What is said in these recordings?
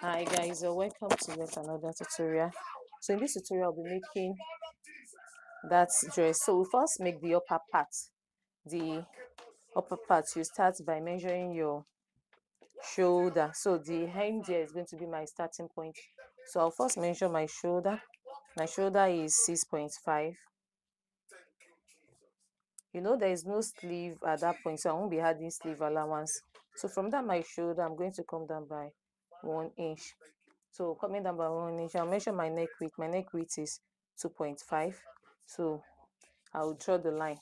Hi guys, welcome to yet another tutorial. So in this tutorial I'll be making that dress. So we first make the upper part. The upper part, you start by measuring your shoulder. So the hem there is going to be my starting point. So I'll first measure my shoulder. My shoulder is 6.5. There is no sleeve at that point, so I won't be adding sleeve allowance. So from that my shoulder, I'm going to come down by 1 inch. So coming down by 1 inch, I'll measure my neck width. My neck width is 2.5. So I'll draw the line.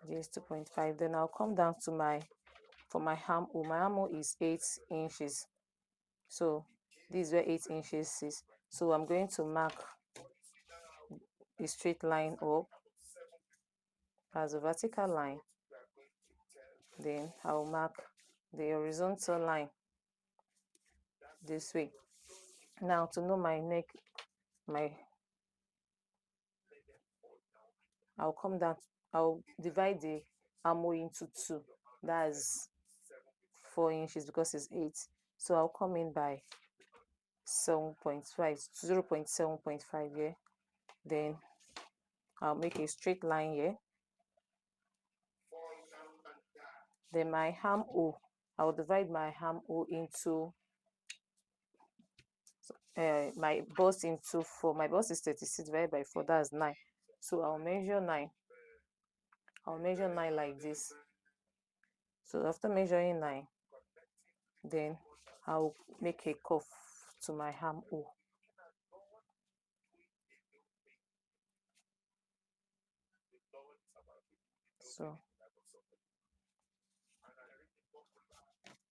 This 2.5. Then I'll come down to for my armhole. My armhole is 8 inches. So this is where 8 inches is. So I'm going to mark a straight line up as a vertical line. Then I'll mark the horizontal line this way. Now to know my neck, I'll come down, I'll divide the armhole into 2. That's 4 inches because it's 8. So I'll come in by 7.5, 0.7.5 here. Then I'll make a straight line here. Then my armhole, I'll divide my armhole into my bust into 4. My bust is 36 divided by 4, that's 9. So I'll measure 9. I'll measure 9 like this. So after measuring 9, then I'll make a cuff to my armhole.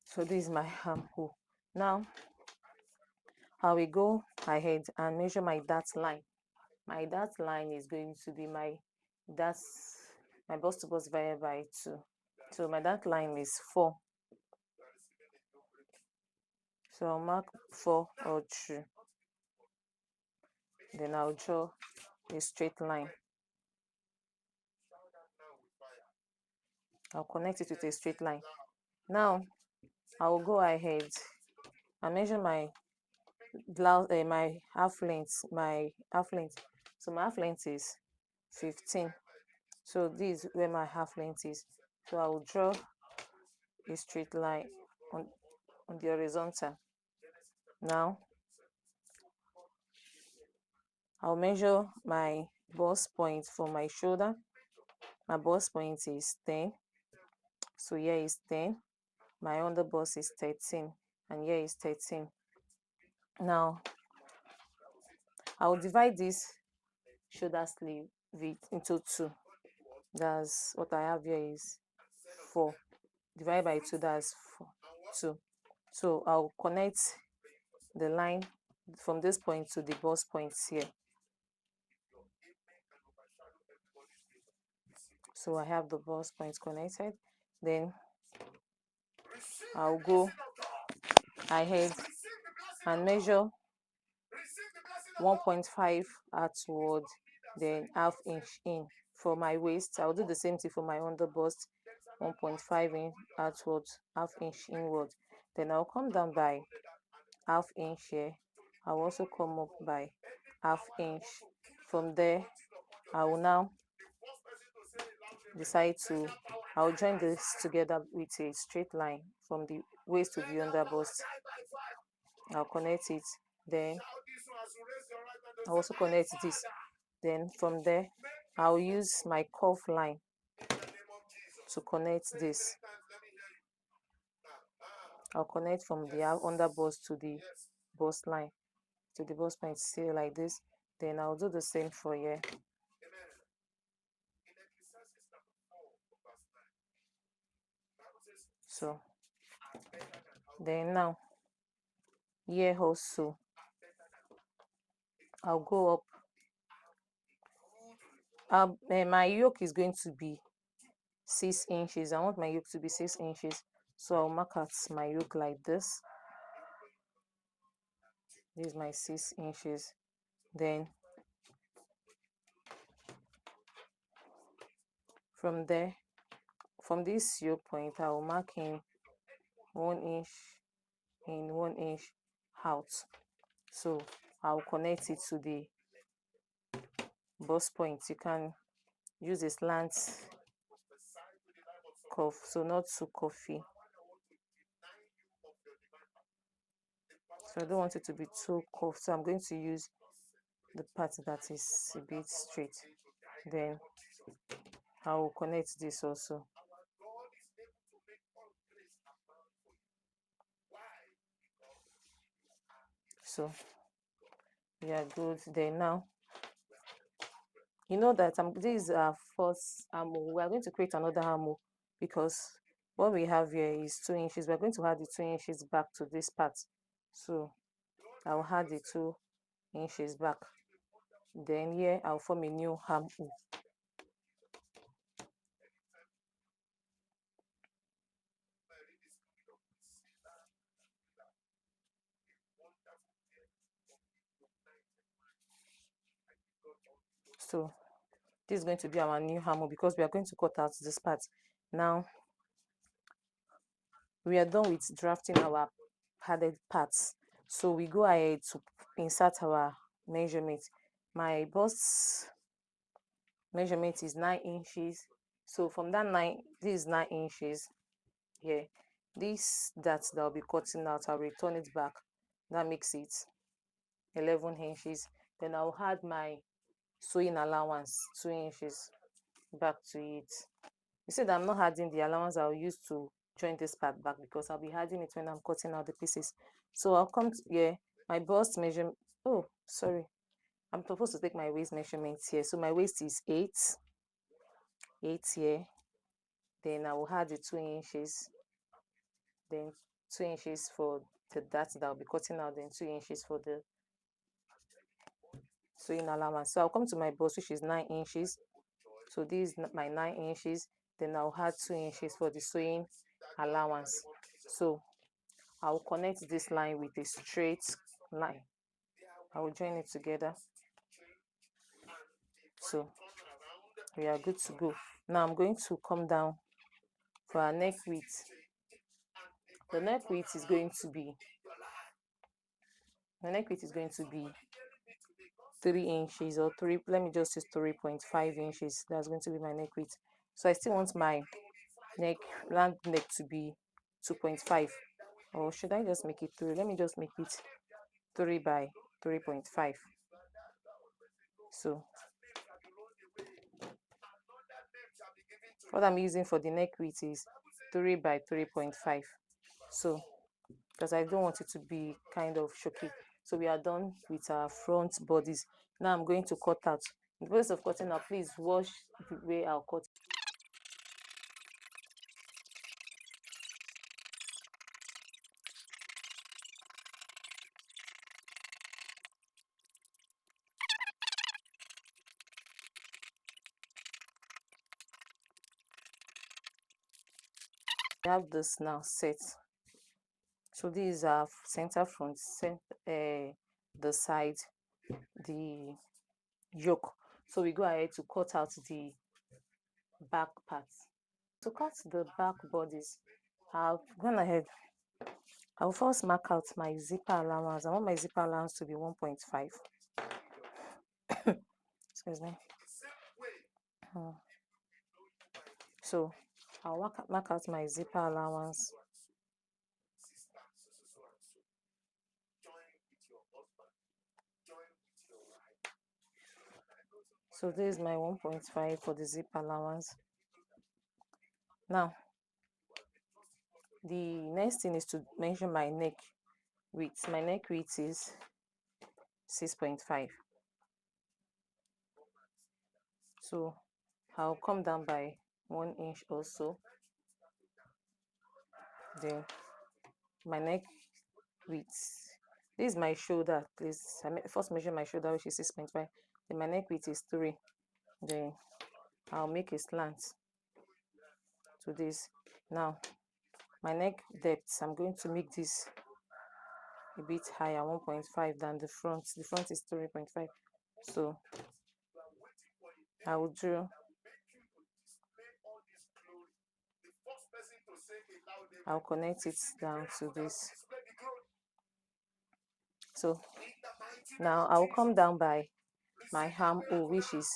So this is my armhole. Now I will go ahead and measure my dart line. My dart line is going to be my bust to bust divided by 2. So my dart line is 4. So I'll mark 4 or 2. Then I'll draw a straight line. I'll connect it with a straight line. Now I will go ahead and measure my blouse, my half length. So my half length is 15. So this is where my half length is. So I will draw a straight line on the horizontal. Now I'll measure my bust point for my shoulder. My bust point is 10. So here is 10. My under bust is 13, and here is 13. Now I will divide this shoulder sleeve width into 2. That's what I have here is 4. Divided by 2, that's 2. So I'll connect the line from this point to the bust points here. So I have the bust points connected. Then I'll go ahead and measure 1.5 outward, then half inch in for my waist. I'll do the same thing for my under bust. 1.5 inch outward, half inch inward. Then I'll come down by half inch here. I'll also come up by half inch. From there, I will now I'll join this together with a straight line from the waist to the under bust. I'll connect it. Then I'll also connect this. Then from there, I'll use my cuff line to connect this. I'll connect from the under bust to the bust line, to the bust point, still like this. Then I'll do the same for here. So then now here also I'll go up. My yoke is going to be 6 inches. I want my yoke to be 6 inches. So I'll mark out my yoke like this. This is my 6 inches. Then from there, from this yoke point, I will mark in 1 inch in, 1 inch out. So I'll connect it to the bust point. You can use a slant cuff, so not too cuffy. So I don't want it to be too cuffed, so I'm going to use the part that is a bit straight. Then I will connect this also. So we are good there. Now you know that this is our first armhole. We are going to create another armhole because what we have here is 2 inches. We're going to add the 2 inches back to this part. So I'll add the 2 inches back. Then here I'll form a new armhole. So this is going to be our new armhole because we are going to cut out this part. Now we are done with drafting our padded parts. So we go ahead to insert our measurement. My bust measurement is 9 inches. So from that 9, this is 9 inches here. This that I'll be cutting out, I'll return it back. That makes it 11 inches. Then I'll add my sewing allowance 2 inches back to it. You see that I'm not adding the allowance I'll use to join this part back because I'll be adding it when I'm cutting out the pieces. So I'll come to here, my bust measurement. Oh, sorry. I'm supposed to take my waist measurements here. So my waist is 8 here. Then I will add the 2 inches. Then 2 inches for the that I'll be cutting out. Then 2 inches for the sewing allowance. So I'll come to my bust, which is 9 inches. So this is my 9 inches. Then I'll add 2 inches for the sewing allowance. So I will connect this line with a straight line. I will join it together. So we are good to go. Now I'm going to come down for our neck width. The neck width is going to be 3 inches or 3, let me just use 3.5 inches. That's going to be my neck width. So I still want my round neck to be 2.5, or should I just make it 3? Let me just make it 3 by 3.5. So what I'm using for the neck width is 3 by 3.5. So because I don't want it to be kind of shocky. So we are done with our front bodies. Now I'm going to cut out. In the process of cutting out, please watch the way I'll cut. We have this now set. So these are center front, the side, the yoke. So we go ahead to cut out the back parts. To cut the back bodies, I've gone ahead. I'll first mark out my zipper allowance. I want my zipper allowance to be 1.5. Excuse me. So I'll mark out my zipper allowance. So this is my 1.5 for the zip allowance. Now, the next thing is to measure my neck width. My neck width is 6.5. So I'll come down by 1 inch also. Then my neck width. This is my shoulder, please. I first measure my shoulder, which is 6.5. Then my neck width is 3. Then I'll make a slant to this. Now, my neck depth, I'm going to make this a bit higher, 1.5 than the front. The front is 3.5. So I will draw I'll connect it down to this. So now I'll come down by my armhole, which is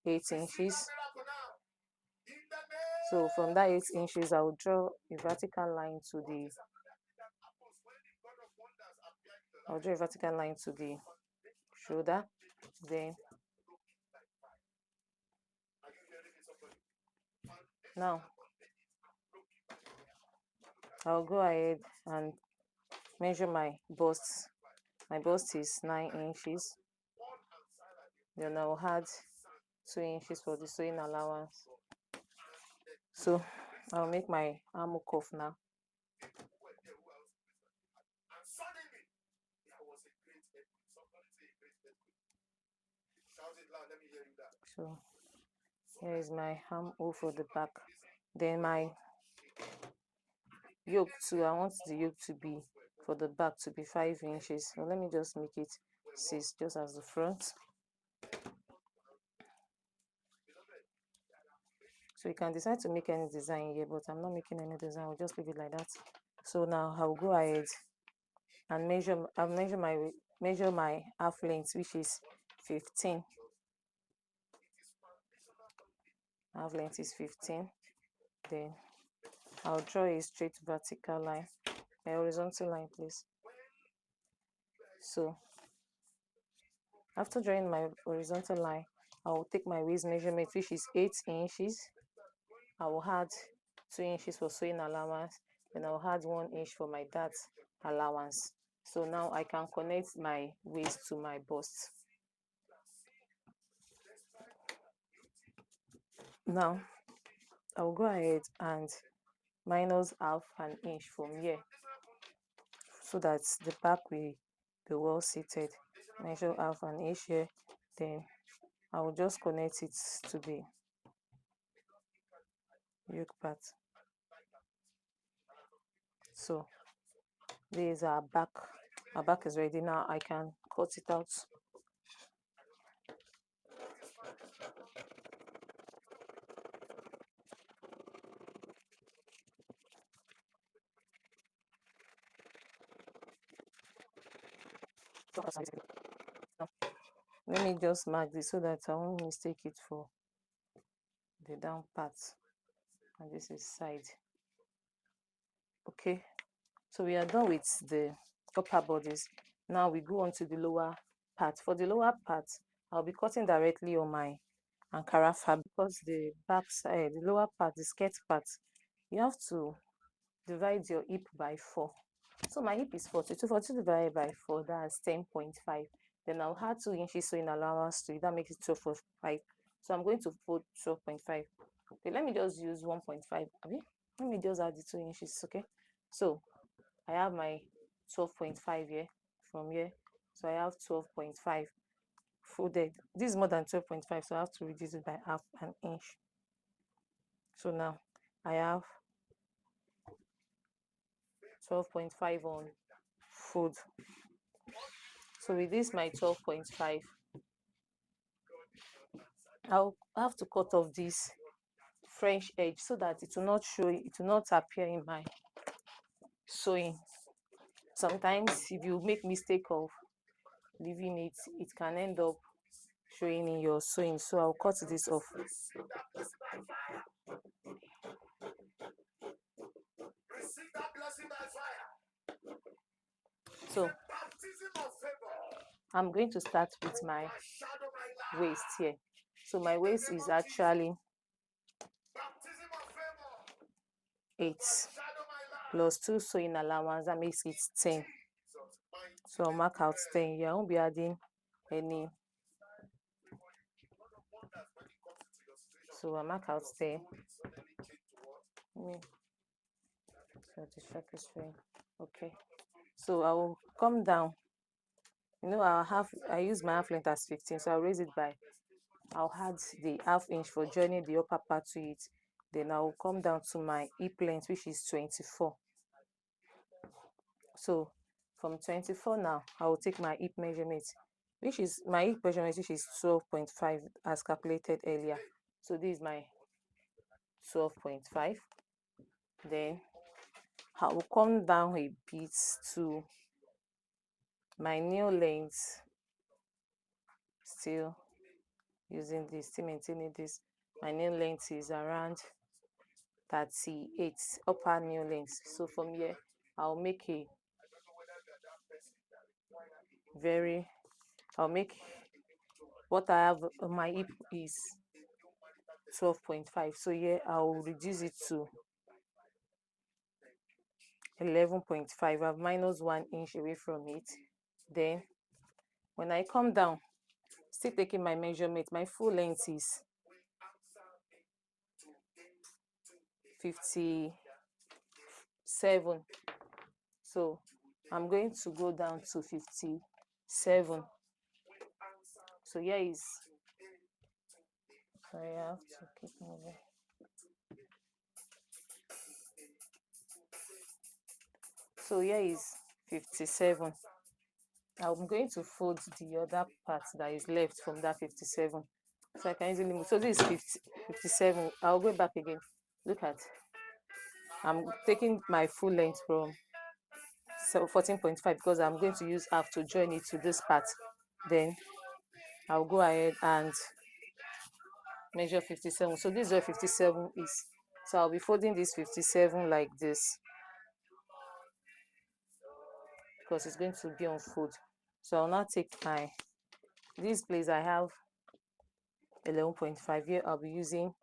8 inches. So from that 8 inches, I'll draw a vertical line to the shoulder. Then now I'll go ahead and measure my bust. My bust is 9 inches. Then I'll add 2 inches for the sewing allowance. So I'll make my armhole cuff now. So here is my armhole for the back. Then my yoke too, I want the yoke to be for the back to be 5 inches. So let me just make it 6 just as the front. So you can decide to make any design here, but I'm not making any design. I'll just leave it like that. So now I'll go ahead and measure my half length, which is 15. Half length is 15. Then I'll draw a straight vertical line, a horizontal line, please. So after drawing my horizontal line, I will take my waist measurement, which is 8 inches. I will add 2 inches for sewing allowance, then I'll add 1 inch for my dart allowance. So now I can connect my waist to my bust. Now I'll go ahead and minus half an inch from here so that the back will be well seated. Measure half an inch here, then I will just connect it to the yoke part. So this is our back. Our back is ready. Now I can cut it out. Let me just mark this so that I won't mistake it for the down part. And this is side. Okay, so we are done with the upper bodies. Now we go on to the lower part. For the lower part, I'll be cutting directly on my ankara fabric because the back side, the lower part, the skirt part, you have to divide your hip by 4. So my hip is 42. 42 divided by 4, that's 10.5. Then I'll add 2 inches sewing allowance to it. That makes it 12.5. So I'm going to fold 12.5. Okay, let me just use 1.5. Let me just add the 2 inches. Okay, so I have my 12.5 here from here. So I have 12.5 folded. This is more than 12.5, so I have to reduce it by half an inch. So now I have 12.5 on fold. So with this my 12.5, I'll have to cut off this French edge so that it will not show, it will not appear in my sewing. Sometimes if you make mistake of leaving it, it can end up showing in your sewing. So I'll cut this off. So I'm going to start with my waist here. So my waist is actually 8 plus 2 sewing allowance, that makes it 10. So I'll mark out 10 here. I won't be adding any. So I'll mark out 10. So the track is showing. Okay. So I will come down. You know, I use my half length as 15, so I'll raise it by, I'll add the half inch for joining the upper part to it. Then I'll come down to my hip length, which is 24. So from 24 now, I will take my hip measurement, which is 12.5 as calculated earlier. So this is my 12.5. Then I will come down a bit to my nail length, still using this, still maintaining this. My nail length is around 38, upper nail length. So from here I'll make what I have on my hip is 12.5. So here I'll reduce it to 11.5. I've minus 1 inch away from it. Then when I come down, still taking my measurement, my full length is 57. So I'm going to go down to 57. So here is, sorry, I have to keep moving. So here is 57. I'm going to fold the other part that is left from that 57. So I can easily move. So this is 57. I'll go back again. Look at, I'm taking my full length from 14.5 because I'm going to use half to join it to this part. Then I'll go ahead and measure 57. So this is where 57 is. So I'll be folding this 57 like this because it's going to be on fold. So I'll now take this place I have 11.5 here. I'll be using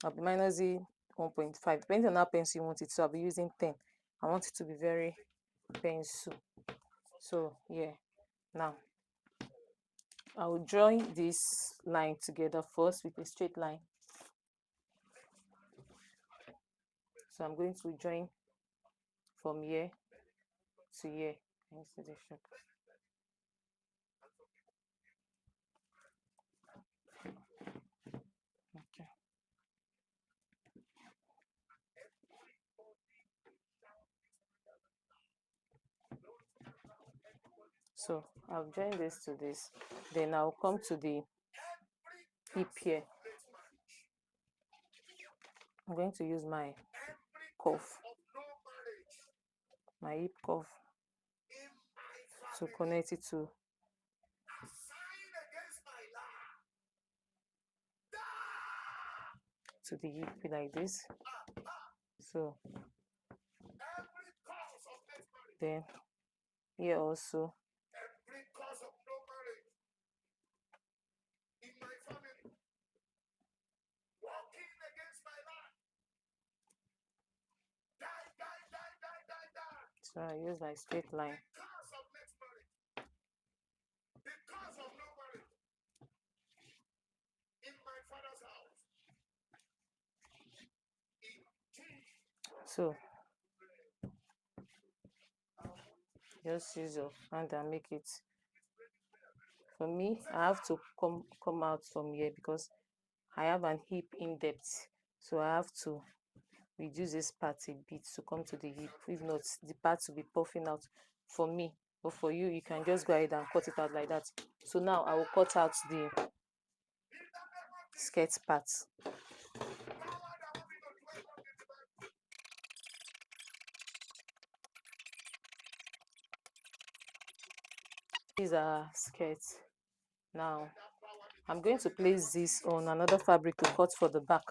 I'll be minusing 1.5 depending on how pencil you want it. So I'll be using 10. I want it to be very pencil. So yeah, now I will join this line together first with a straight line. So I'm going to join from here to here. Can you see the shape? Okay. So I'll join this to this. Then I'll come to the hip here. I'm going to use my cuff, my hip cuff, to connect it to the hip like this. So then here also so I use my straight line. So just use your hand and make it. For me, I have to come out from here because I have an hip in depth. So I have to reduce this part a bit to come to the hip. If not, the part will be puffing out for me. But for you, you can just go ahead and cut it out like that. So now I will cut out the skirt part. These are skirts. Now I'm going to place this on another fabric to cut for the back.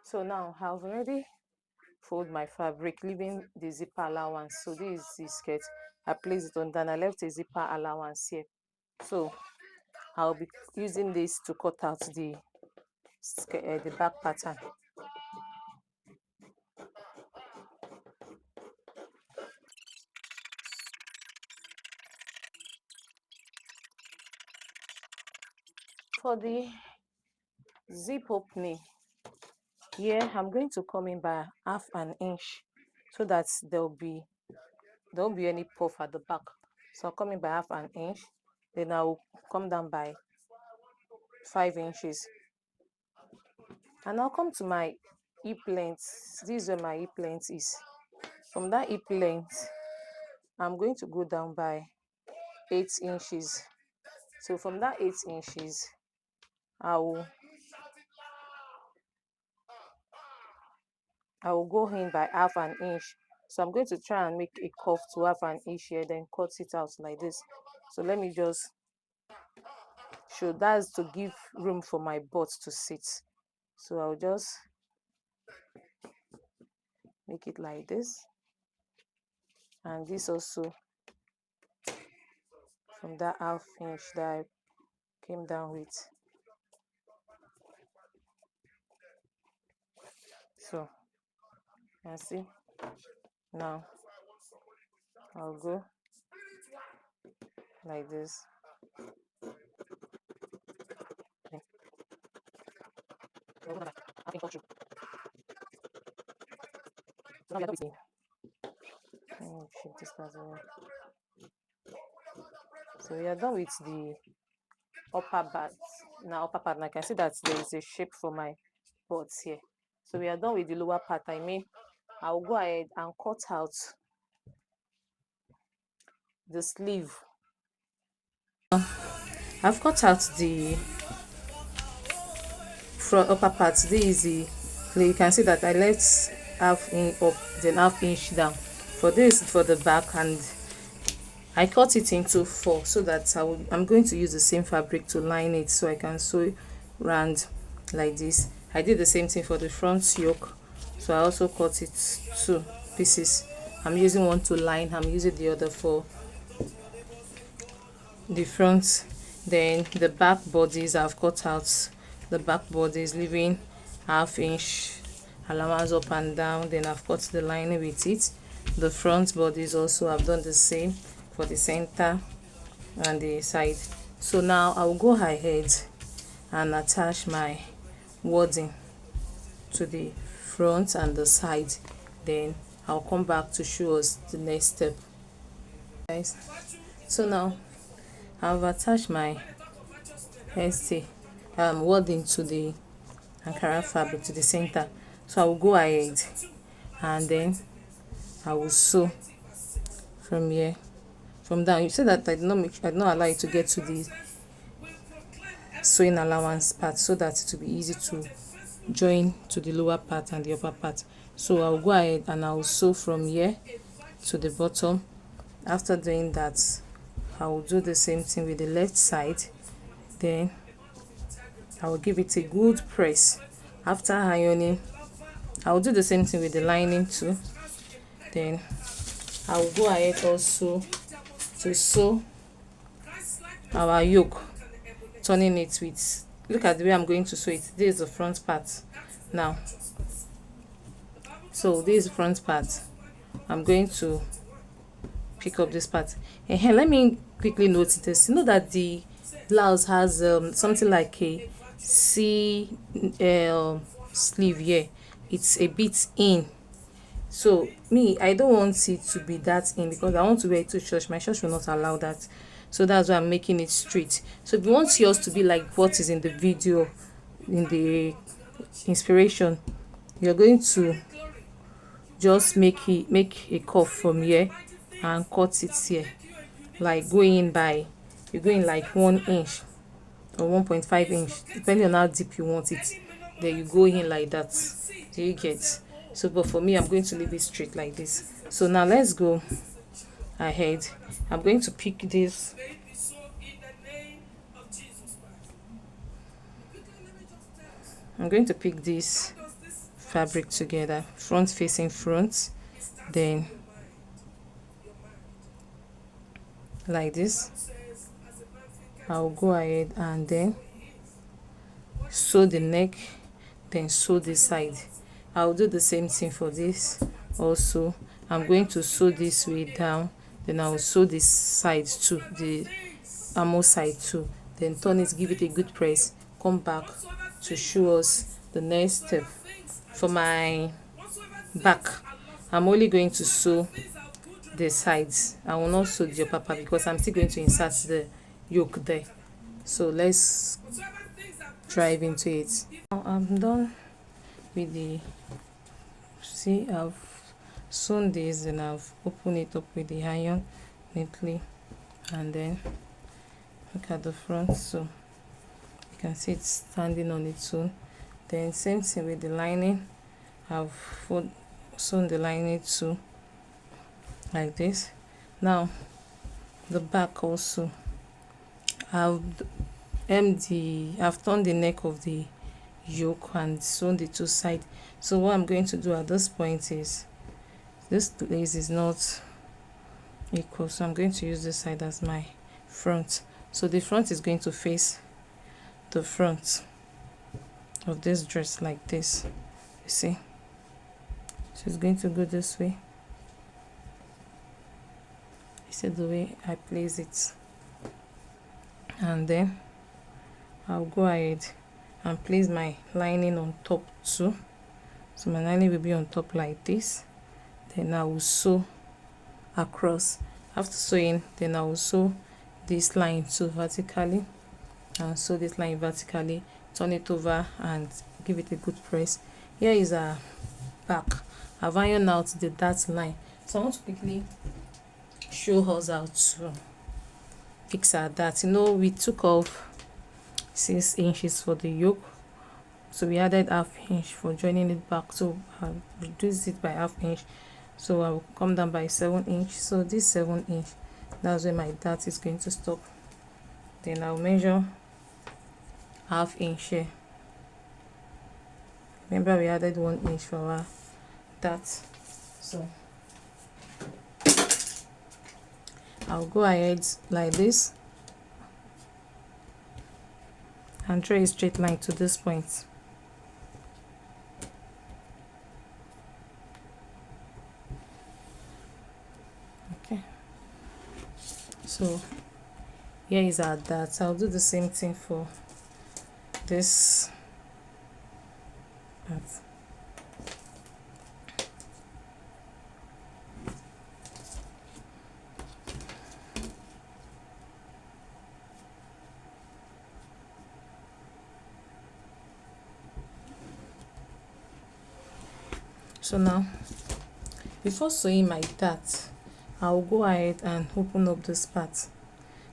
So now I've already fold my fabric, leaving the zipper allowance. So this is the skirt. I placed it on, then I left a zipper allowance here. So I'll be using this to cut out the back pattern. For the zip opening here, I'm going to come in by half an inch so that there won't be any puff at the back. So I'll come in by half an inch, then I'll come down by 5 inches, and I'll come to my hip length. This is where my hip length is. From that hip length, I'm going to go down by 8 inches. So from that 8 inches, I will I will go in by half an inch. So I'm going to try and make a cuff to half an inch here, then cut it out like this. So let me just show. That's to give room for my butt to sit. So I'll just make it like this, and this also from that half inch that I came down with. So you can see now I'll go like this. Let me shift this part away. So we are done with the upper part. Now upper part, and I can see that there is a shape for my butt here. So we are done with the lower part. I mean, I'll go ahead and cut out the sleeve. I've cut out the front upper part. This is the, you can see that I left half inch up, then half inch down. For this, for the back, and I cut it into 4 so that I'm going to use the same fabric to line it, so I can sew round like this. I did the same thing for the front yoke, so I also cut it 2 pieces. I'm using one to line, I'm using the other for the front. Then the back bodies, I've cut out the back bodies, leaving half inch allowance up and down. Then I've cut the lining with it. The front bodies also, I've done the same for the center and the side. So now I'll go ahead and attach my wording to the front and the side. Then I'll come back to show us the next step, guys. So now I've attached my wording to the ankara fabric to the center. So I will go ahead and then I will sew from here, from down. You said that I did not allow it to get to the sewing allowance part, so that it will be easy to join to the lower part and the upper part. So I'll go ahead and I'll sew from here to the bottom. After doing that, I will do the same thing with the left side. Then I will give it a good press. After ironing, I will do the same thing with the lining too. Then I will go ahead also to sew our yoke, turning it with, look at the way I'm going to sew it. This is the front part now. So this is the front part. I'm going to pick up this part. And here, let me quickly note this. You know that the blouse has something like a C sleeve here. It's a bit in. So me, I don't want it to be that in, because I want to wear it to church. My church will not allow that. So that's why I'm making it straight. So if you want yours to be like what is in the video, in the inspiration, you're going to just make a cuff from here and cut it here, like going by, you're going like 1 inch or 1.5 inch, depending on how deep you want it. Then you go in like that. Do you get? So but for me, I'm going to leave it straight like this. So now let's go ahead. I'm going to pick this. I'm going to pick this fabric together, front facing front, then like this. I'll go ahead and then sew the neck, then sew this side. I'll do the same thing for this also. I'm going to sew this way down, then I'll sew this side too, the armor side too, then turn it, give it a good press, come back to show us the next step. For my back, I'm only going to sew the sides. I will not sew the upper part because I'm still going to insert the yoke there. So let's dive into it. Now I'm done with the, see, I've sewn this, and I've opened it up with the iron neatly, and then look at the front. So you can see it's standing on its own. Then same thing with the lining. I've sewn the lining too, like this. Now the back also, I've I've turned the neck of the yoke and sewn the two sides. So what I'm going to do at this point is, this lace is not equal, so I'm going to use this side as my front. So the front is going to face the front of this dress like this, you see. So it's going to go this way. You see the way I place it, and then I'll go ahead and place my lining on top too. So my lining will be on top like this. Then I will sew across. After sewing, then I will sew this line too vertically, and sew this line vertically, turn it over and give it a good press. Here is our back. I've ironed out the dart line, so I want to quickly show us how to fix our dart. You know, we took off 6 inches for the yoke, so we added half inch for joining it back, so I'll reduce it by half inch, so I will come down by 7 inch. So this 7 inch, that's where my dart is going to stop. Then I'll measure half inch here. Remember, we added 1 inch for our dart, so I'll go ahead like this and draw a straight line to this point. Okay, so here is our dart. I'll do the same thing for this part. So now, before sewing my dart, I'll go ahead and open up this part.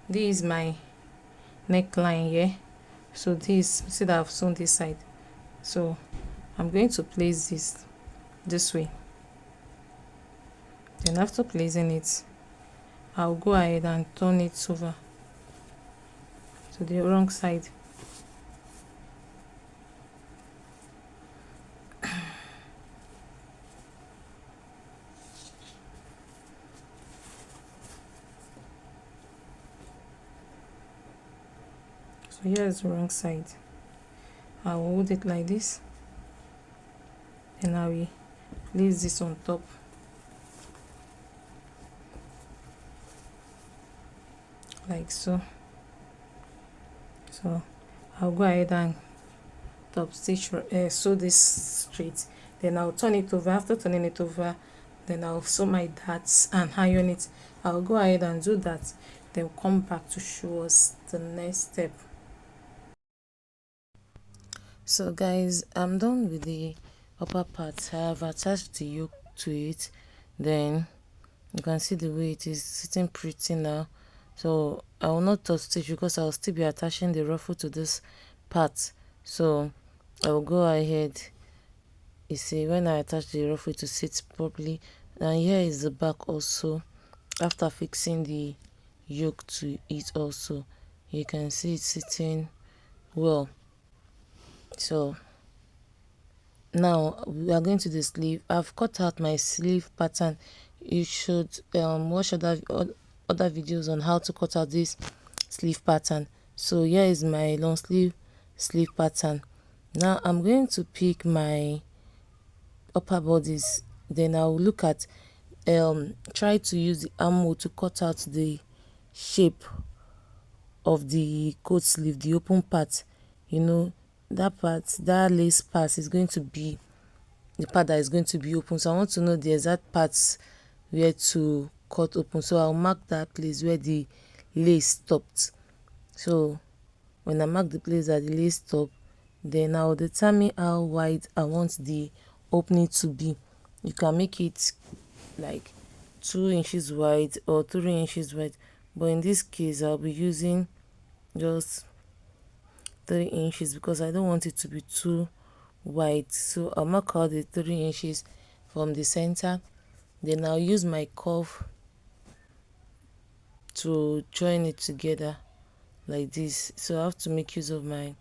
This is my neckline here. So this, see that I've sewn this side, so I'm going to place this way. Then after placing it, I'll go ahead and turn it over to the wrong side. So here is the wrong side. I will hold it like this, and I will place this on top. Like so. So I'll go ahead and top stitch, sew this straight. Then I'll turn it over. After turning it over, then I'll sew my darts and iron it. I'll go ahead and do that, then come back to show us the next step. So guys, I'm done with the upper part. I have attached the yoke to it. Then you can see the way it is sitting pretty now. So I will not touch stitch because I'll still be attaching the ruffle to this part. So I will go ahead, you see, when I attach the ruffle to sit properly. And here is the back also. After fixing the yoke to it also, you can see it sitting well. So now we are going to the sleeve. I've cut out my sleeve pattern. You should watch other videos on how to cut out this sleeve pattern. So here is my long sleeve pattern. Now I'm going to pick my upper bodies, then I'll look at try to use the armhole to cut out the shape of the coat sleeve, the open part. You know, that part, that lace part is going to be the part that is going to be open. So I want to know the exact parts where to cut open. So I'll mark that place where the lace stopped. So when I mark the place that the lace stopped, then I'll determine how wide I want the opening to be. You can make it like 2 inches wide or 3 inches wide, but in this case I'll be using just 3 inches because I don't want it to be too wide. So I'll mark out the 3 inches from the center. Then I'll use my curve to join it together like this. So I have to make use of my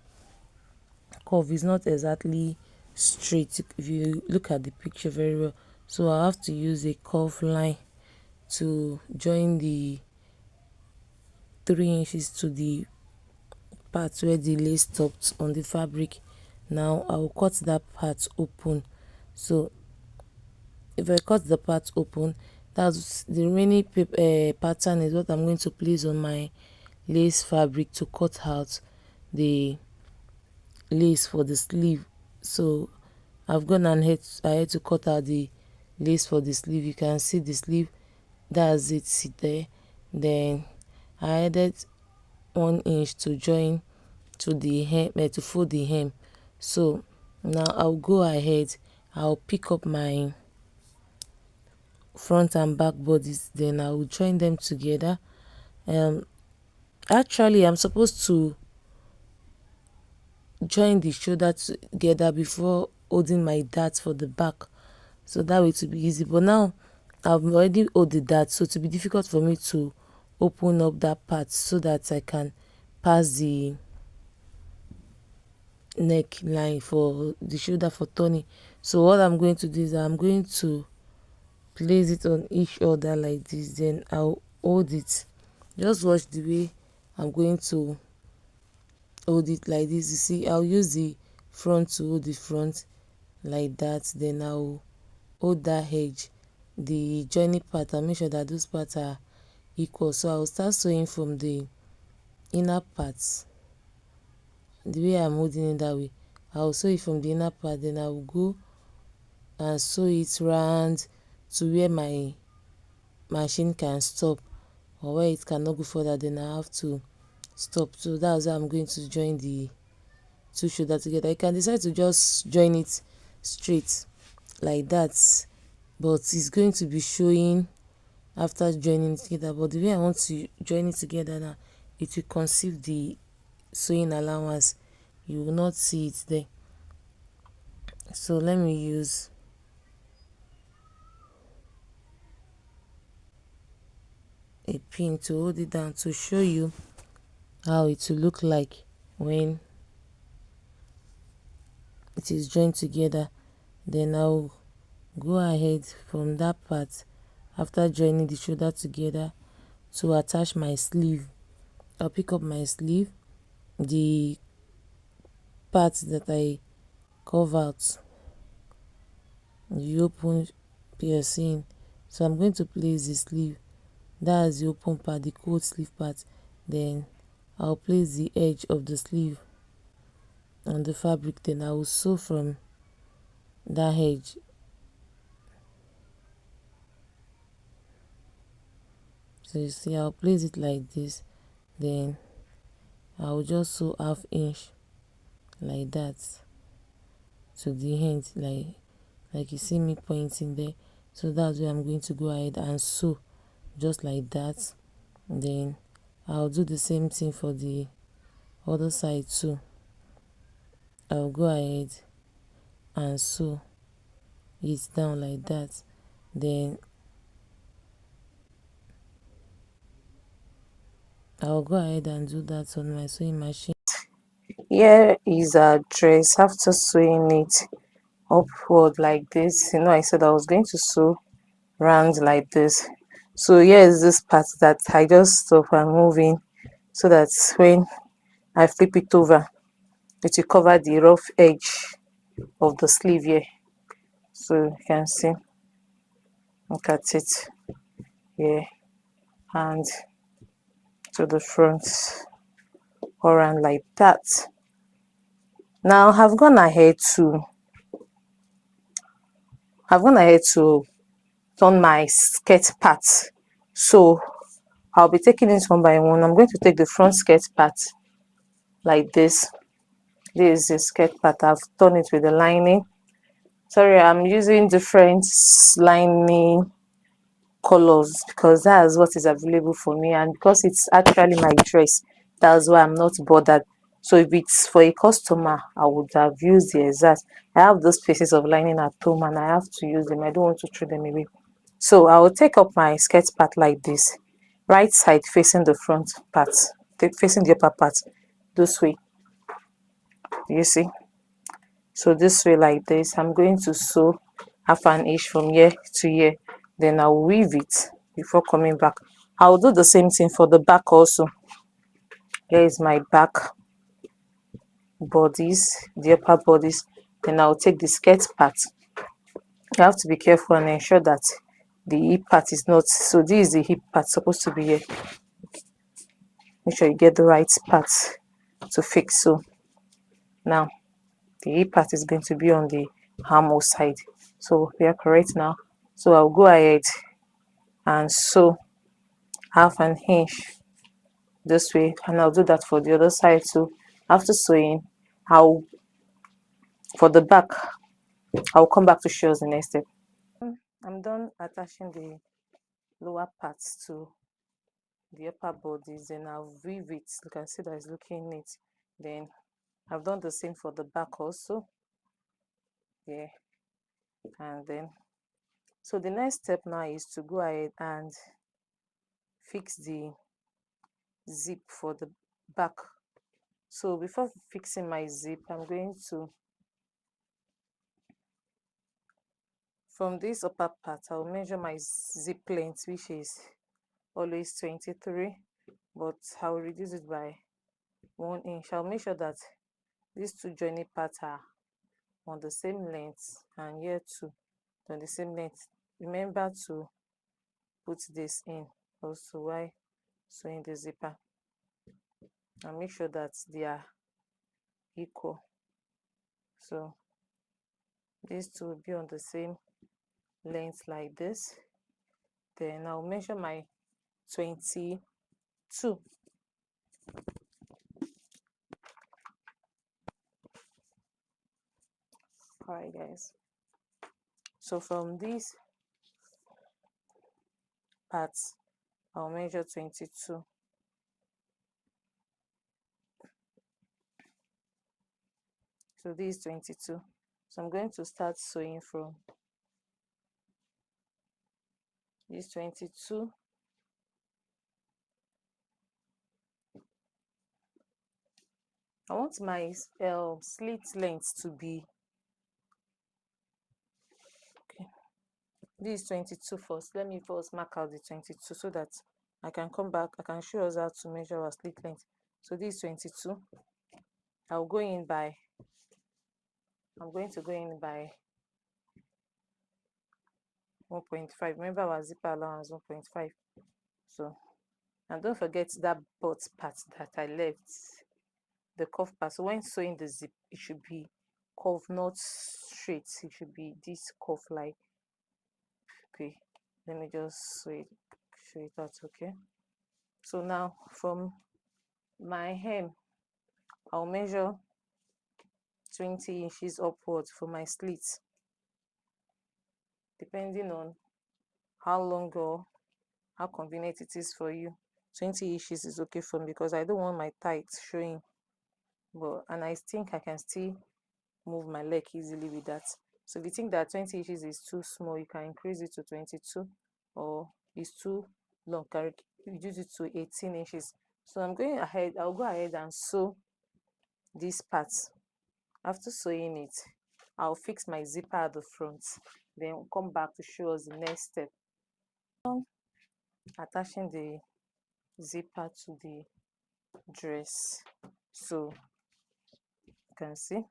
curve. It's not exactly straight if you look at the picture very well. So I have to use a curve line to join the 3 inches to the part where the lace stopped on the fabric. Now I will cut that part open. So if I cut the part open, that's the remaining pattern is what I'm going to place on my lace fabric to cut out the lace for the sleeve. So I've gone and I had to cut out the lace for the sleeve. You can see the sleeve, that's it, sit there. Then I added 1 inch to join to the hem, to fold the hem. So now I'll go ahead, I'll pick up my front and back bodies, then I will join them together. Actually I'm supposed to join the shoulder together before holding my dart for the back, so that way to be easy. But now I've already hold the dart, so to be difficult for me to open up that part so that I can pass the neckline for the shoulder for turning. So what I'm going to do is I'm going to place it on each other like this, then I'll hold it. Just watch the way I'm going to hold it like this. You see, I'll use the front to hold the front like that, then I'll hold that edge, the joining part. I'll make sure that those parts are equal. So I'll start sewing from the inner parts the way I'm holding it that way. I'll sew it from the inner part, then I will go and sew it round to where my machine can stop, or where it cannot go further, then I have to stop. So that's how I'm going to join the two shoulder together. You can decide to just join it straight like that, but it's going to be showing after joining it together. But the way I want to join it together now, it will conceive the sewing allowance. You will not see it there. So let me use a pin to hold it down to show you how it will look like when it is joined together. Then I'll go ahead from that part after joining the shoulder together to attach my sleeve. I'll pick up my sleeve, the part that I curve out, the open piercing. So I'm going to place the sleeve, that's the open part, the cold sleeve part. Then I'll place the edge of the sleeve on the fabric, then I will sew from that edge. So you see, I'll place it like this, then I'll just sew 1/2 inch like that to the end, like you see me pointing there. So that's where I'm going to go ahead and sew just like that. Then I'll do the same thing for the other side too. I'll go ahead and sew it down like that. Then I'll go ahead and do that on my sewing machine. Here is our dress after sewing it upward like this. I said I was going to sew round like this. So here is this part that I just stop and moving, so that when I flip it over, it will cover the rough edge of the sleeve here. So you can see, look at it here, and to the front, around like that. Now I've gone ahead to turn my skirt part. So I'll be taking it one by one. I'm going to take the front skirt part like this. This is the skirt part. I've done it with the lining. Sorry, I'm using different lining colors because that's what is available for me, and because it's actually my dress, that's why I'm not bothered So if it's for a customer, I would have used the exact. I have those pieces of lining at home and I have to use them. I don't want to throw them away. So I will take up my skirt part like this, right side facing the front part, facing the upper part, this way. You see? So this way like this. I'm going to sew half an inch from here to here. Then I'll weave it before coming back. I'll do the same thing for the back also. Here is my back bodies, the upper bodies. Then I'll take the skirt part. You have to be careful and ensure that the hip part is not, so this is the hip part supposed to be here. Make sure you get the right part to fix. So now the hip part is going to be on the armhole side, so we are correct now. So I'll go ahead and sew half an inch this way, and I'll do that for the other side too. After sewing, I'll for the back, I'll come back to show us the next step. I'm done attaching the lower parts to the upper bodies, and I'll weave it. You can see that it's looking neat. Then I've done the same for the back also. Yeah, and then so the next step now is to go ahead and fix the zip for the back. So before fixing my zip, I'm going to, from this upper part, I'll measure my zip length, which is always 23, but I'll reduce it by 1 inch. I'll make sure that these two joining parts are on the same length, and here too on the same length. Remember to put this in also while sewing the zipper, and make sure that they are equal. So these two will be on the same length like this. Then I'll measure my 22. All right, guys. So from these parts, I'll measure 22. So this is 22. So I'm going to start sewing from this 22. I want my slit length to be, okay, this is 22 first. Let me first mark out the 22 so that I can come back. I can show us how to measure our slit length. So this is 22. I'll go in by, I'm going to go in by 1.5. Remember our zipper allowance 1.5. So, and don't forget that butt part that I left, the cuff part. So when sewing the zip, it should be curved, not straight. It should be this cuff like. Okay, let me just show it out. Okay, so now from my hem, I'll measure 20 inches upwards for my slits, depending on how long or how convenient it is for you. 20 inches is okay for me because I don't want my tights showing, but and I think I can still move my leg easily with that. So if you think that 20 inches is too small, you can increase it to 22, or it's too long, can reduce it to 18 inches. So I'm going ahead, I'll go ahead and sew this part. After sewing it, I'll fix my zipper at the front, then come back to show us the next step. Attaching the zipper to the dress. So you can see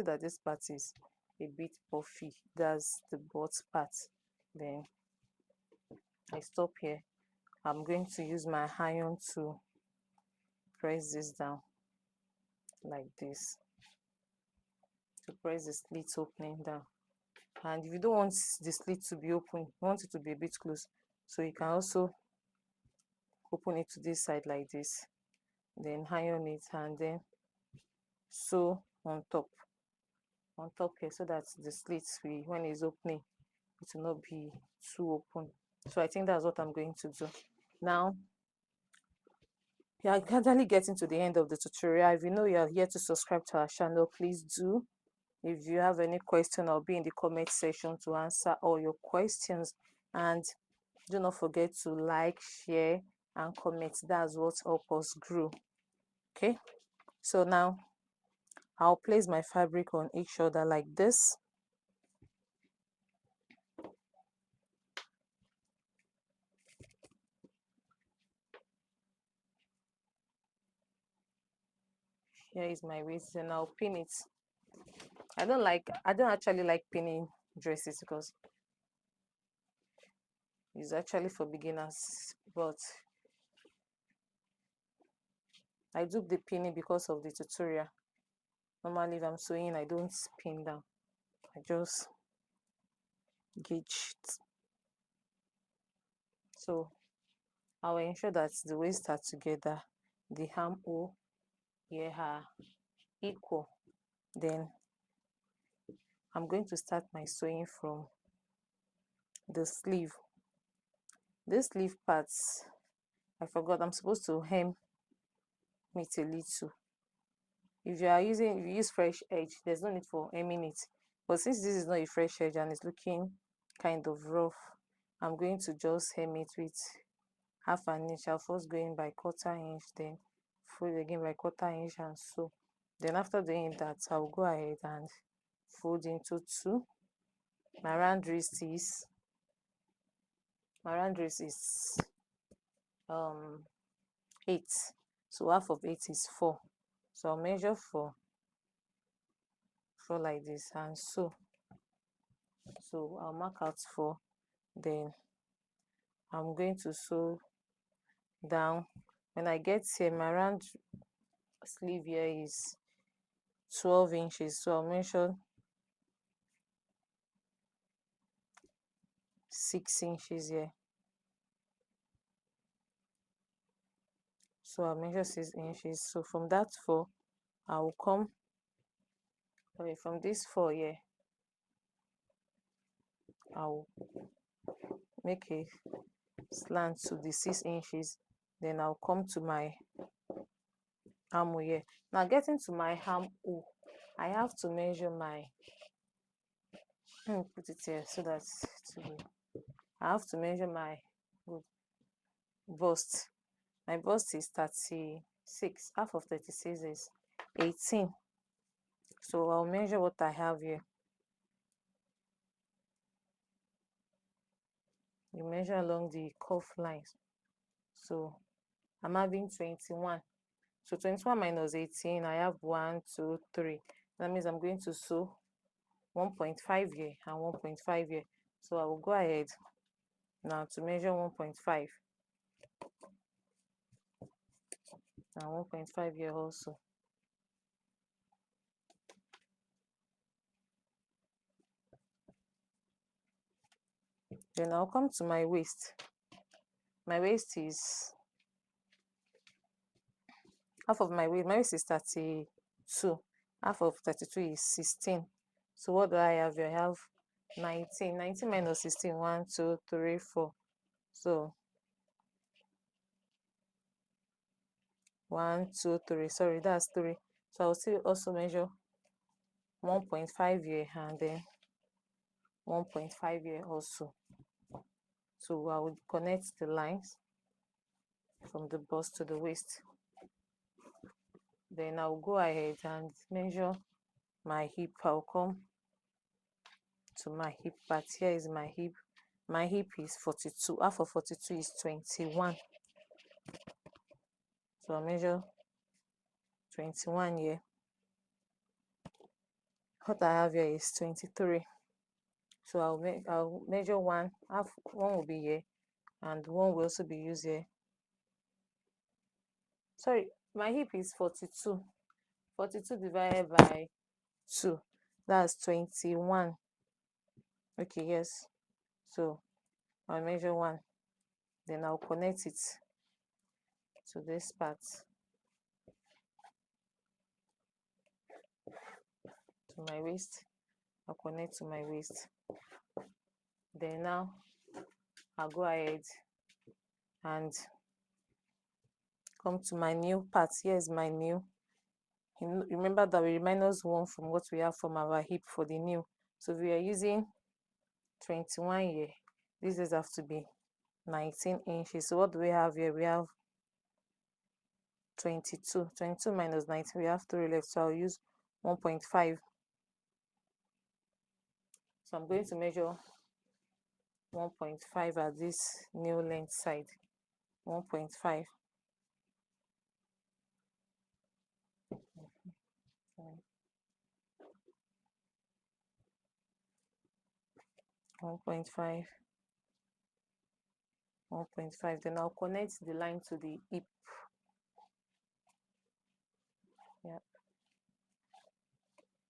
that this part is a bit puffy. That's the butt part. Then I stop here. I'm going to use my iron to press this down like this, to press the slit opening down. And if you don't want the slit to be open, you want it to be a bit close, so you can also open it to this side like this, then iron it, and then sew on top here, so that the slits will, when it's opening, it will not be too open. So I think that's what I'm going to do now. you are gradually getting to the end of the tutorial. If you know you are here to subscribe to our channel, please do. If you have any question, I'll be in the comment section to answer all your questions. And do not forget to like, share, and comment. That's what helps us grow. Okay, so now I'll place my fabric on each shoulder like this. Here is my waist, and I'll pin it. I don't actually like pinning dresses because it's actually for beginners, but I do the pinning because of the tutorial. Normally if I'm sewing, I don't pin down, I just gauge it. So I'll ensure that the waist are together, the armhole here are equal. Then I'm going to start my sewing from the sleeve. This sleeve parts, I forgot, I'm supposed to hem it a little. If you use fresh edge, there's no need for hemming it. But since this is not a fresh edge and it's looking kind of rough, I'm going to just hem it with half an inch. I'll first go in by quarter inch, then fold again by quarter inch and so. Then after doing that, I'll go ahead and fold into two. My round wrist is 8. So half of 8 is 4. So I'll measure 4 like this and so. So I'll mark out 4. Then I'm going to sew down. When I get here, my round sleeve here is 12 inches. So I'll measure 6 inches here. So I'll measure 6 inches. So from that 4, I will come from this 4 here. I'll make a slant to the 6 inches. Then I'll come to my armhole here. Now getting to my armhole, I have to measure my put it here so that I have to measure my bust. My bust is 36. Half of 36 is 18. So I'll measure what I have here. You measure along the cuff lines. So I'm having 21. So 21 minus 18, I have 1, 2, 3. That means I'm going to sew 1.5 here and 1.5 here. So I will go ahead now to measure 1.5 and 1.5 here also. Then I'll come to my waist. My waist is half of my waist is 32. Half of 32 is 16. So what do I have here? I have 19. 19 minus 16, 1, 2, 3, 4. So 1, 2, 3. Sorry, that's 3. So I'll still also measure 1.5 here and then 1.5 here also. So I will connect the lines from the bust to the waist. Then I'll go ahead and measure my hip. I'll come to my hip part. Here is my hip. My hip is 42. Half of 42 is 21. So I'll measure 21 here. What I have here is 23. So I'll measure one. Half one will be here, and one will also be used here. Sorry, my hip is 42. 42 divided by 2, that's 21. Okay, yes. So I'll measure 1, then I'll connect it to this part, to my waist. I'll connect to my waist. Then now I'll go ahead and come to my new part. Here is my new. Remember that we -1 from what we have from our hip for the new. So if we are using 21 here, this is have to be 19 inches. So what do we have here? We have 22. 22 minus 19, we have 3 left. So I'll use 1.5. So I'm going to measure 1.5 at this new length side. 1.5. 1.5. 1.5. Then I'll connect the line to the hip. Yeah.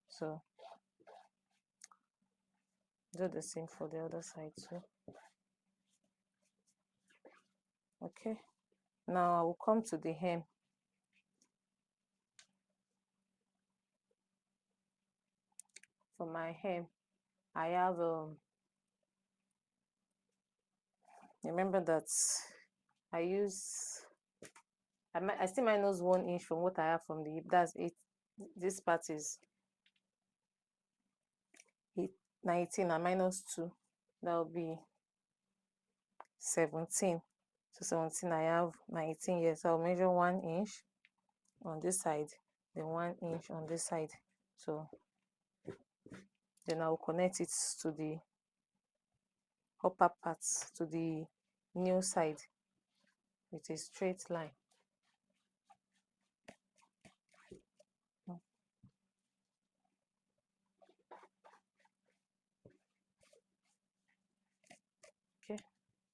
So do the same for the other side too. Okay. Now I will come to the hem. For my hem, I have remember that I still -1 inch from what I have from the hip. That's 8. This part is 19 and -2. That will be 17. So 17, I have 19 here. So I'll measure 1 inch on this side, then 1 inch on this side. So then I'll connect it to the upper part, to the new side, with a straight line. Okay.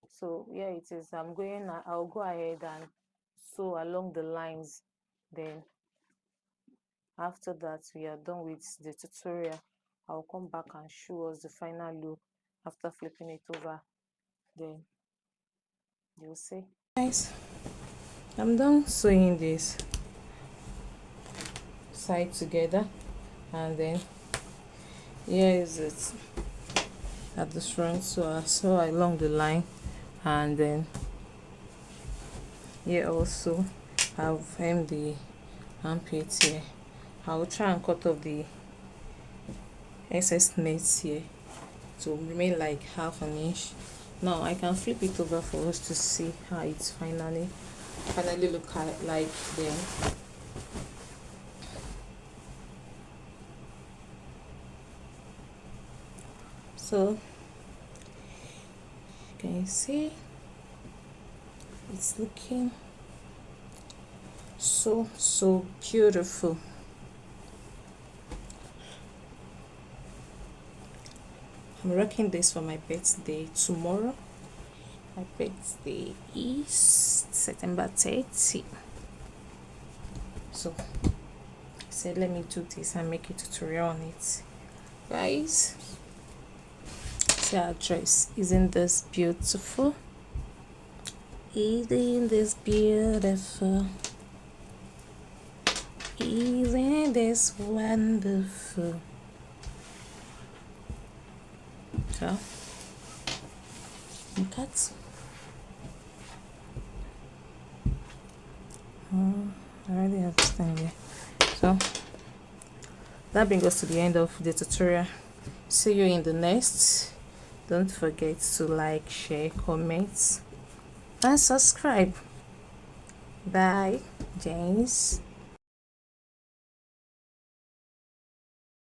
So yeah, it is. I'll go ahead and sew along the lines. Then after that, we are done with the tutorial. I'll come back and show us the final look after flipping it over. Then you'll see. Guys, I'm done sewing this side together, and then here is it at the front. So I sew along the line, and then here also I've hemmed the armpit here. I will try and cut off the excess nets here to remain like half an inch. Now I can flip it over for us to see how it's finally look like then. So can you see it's looking so beautiful. I'm rocking this for my birthday tomorrow. My birthday is September 30. So I said let me do this and make a tutorial on it. Guys, see our dress. Isn't this beautiful? Isn't this beautiful? Isn't this wonderful? So cut. I already have this thing here. So that brings us to the end of the tutorial. See you in the next. Don't forget to like, share, comment, and subscribe. Bye, James.